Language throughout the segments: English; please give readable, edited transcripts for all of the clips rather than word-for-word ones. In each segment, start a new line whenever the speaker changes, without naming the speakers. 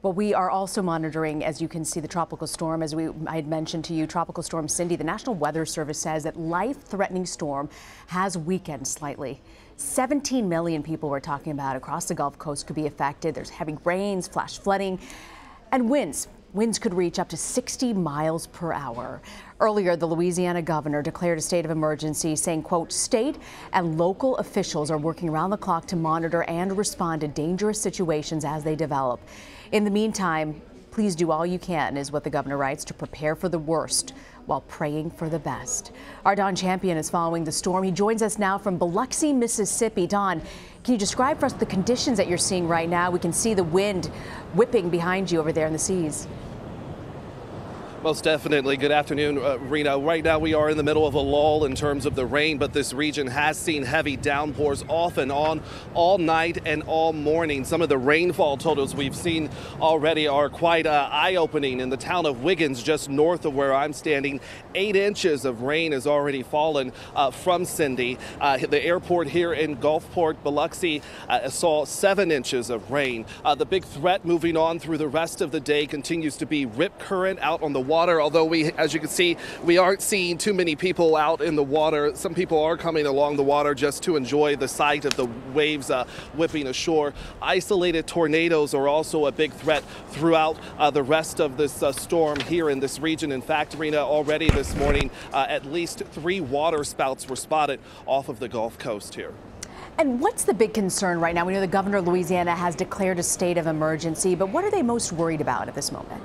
Well, we are also monitoring, as you can see, the tropical storm. As I had mentioned to you, Tropical Storm Cindy. The National Weather Service says that life-threatening storm has weakened slightly. 17 million people we're talking about across the Gulf Coast could be affected. There's heavy rains, flash flooding, and winds. Winds could reach up to 60 miles per hour. Earlier, the Louisiana governor declared a state of emergency, saying, quote, state and local officials are working around the clock to monitor and respond to dangerous situations as they develop. In the meantime, please do all you can, is what the governor writes, to prepare for the worst while praying for the best. Our Don Champion is following the storm. He joins us now from Biloxi, Mississippi. Don, can you describe for us the conditions that you're seeing right now? We can see the wind whipping behind you over there in the seas.
Most definitely. Good afternoon, Rena. Right now we are in the middle of a lull in terms of the rain, but this region has seen heavy downpours off and on all night and all morning. Some of the rainfall totals we've seen already are quite eye-opening. In the town of Wiggins, just north of where I'm standing, 8 inches of rain has already fallen from Cindy. The airport here in Gulfport, Biloxi, saw 7 inches of rain. The big threat moving on through the rest of the day continues to be rip current out on the water, although as you can see, we aren't seeing too many people out in the water. Some people are coming along the water just to enjoy the sight of the waves whipping ashore. Isolated tornadoes are also a big threat throughout the rest of this storm here in this region. In fact, Rena, already this morning, at least 3 water spouts were spotted off of the Gulf Coast here.
And what's the big concern right now? We know the governor of Louisiana has declared a state of emergency, but what are they most worried about at this moment?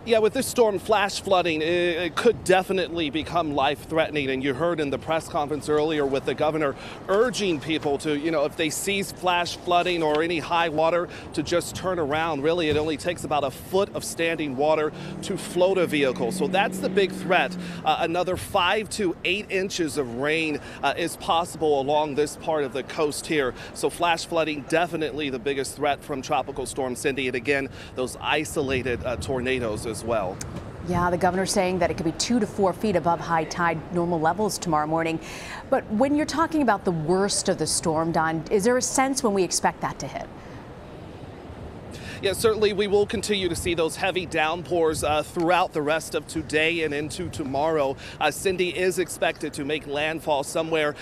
Yeah, with this storm, flash flooding, it could definitely become life-threatening. And you heard in the press conference earlier with the governor urging people to, if they see flash flooding or any high water, to just turn around. Really, it only takes about a foot of standing water to float a vehicle. So that's the big threat. Another 5 to 8 inches of rain is possible along this part of the coast here. So flash flooding, definitely the biggest threat from Tropical Storm Cindy. And again, those isolated tornadoes as well.
Yeah, the governor's saying that it could be 2 to 4 feet above high tide normal levels tomorrow morning. But when you're talking about the worst of the storm, Don, is there a sense when we expect that to hit?
Yeah, certainly we will continue to see those heavy downpours throughout the rest of today and into tomorrow. Cindy is expected to make landfall somewhere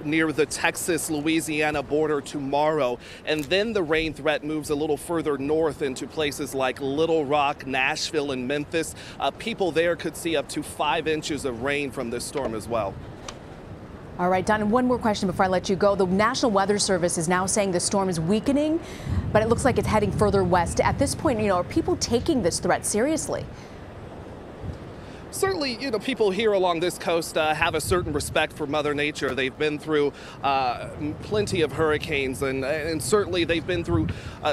near the Texas-Louisiana border tomorrow. And then the rain threat moves a little further north into places like Little Rock, Nashville, and Memphis. People there could see up to 5 inches of rain from this storm as well.
All right, Don, and one more question before I let you go. The National Weather Service is now saying the storm is weakening, but it looks like it's heading further west. At this point, are people taking this threat seriously?
Certainly, people here along this coast have a certain respect for Mother Nature. They've been through plenty of hurricanes, and certainly they've been through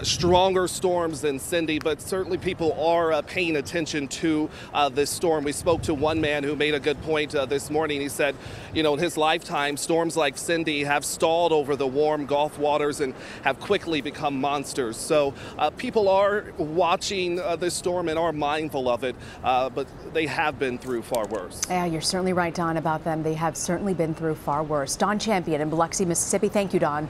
stronger storms than Cindy, but certainly people are paying attention to this storm. We spoke to one man who made a good point this morning. He said, in his lifetime, storms like Cindy have stalled over the warm Gulf waters and have quickly become monsters. So people are watching this storm and are mindful of it, but they have been through far worse.
Yeah, you're certainly right, Don, about them. They have certainly been through far worse. Don Champion in Biloxi, Mississippi. Thank you, Don.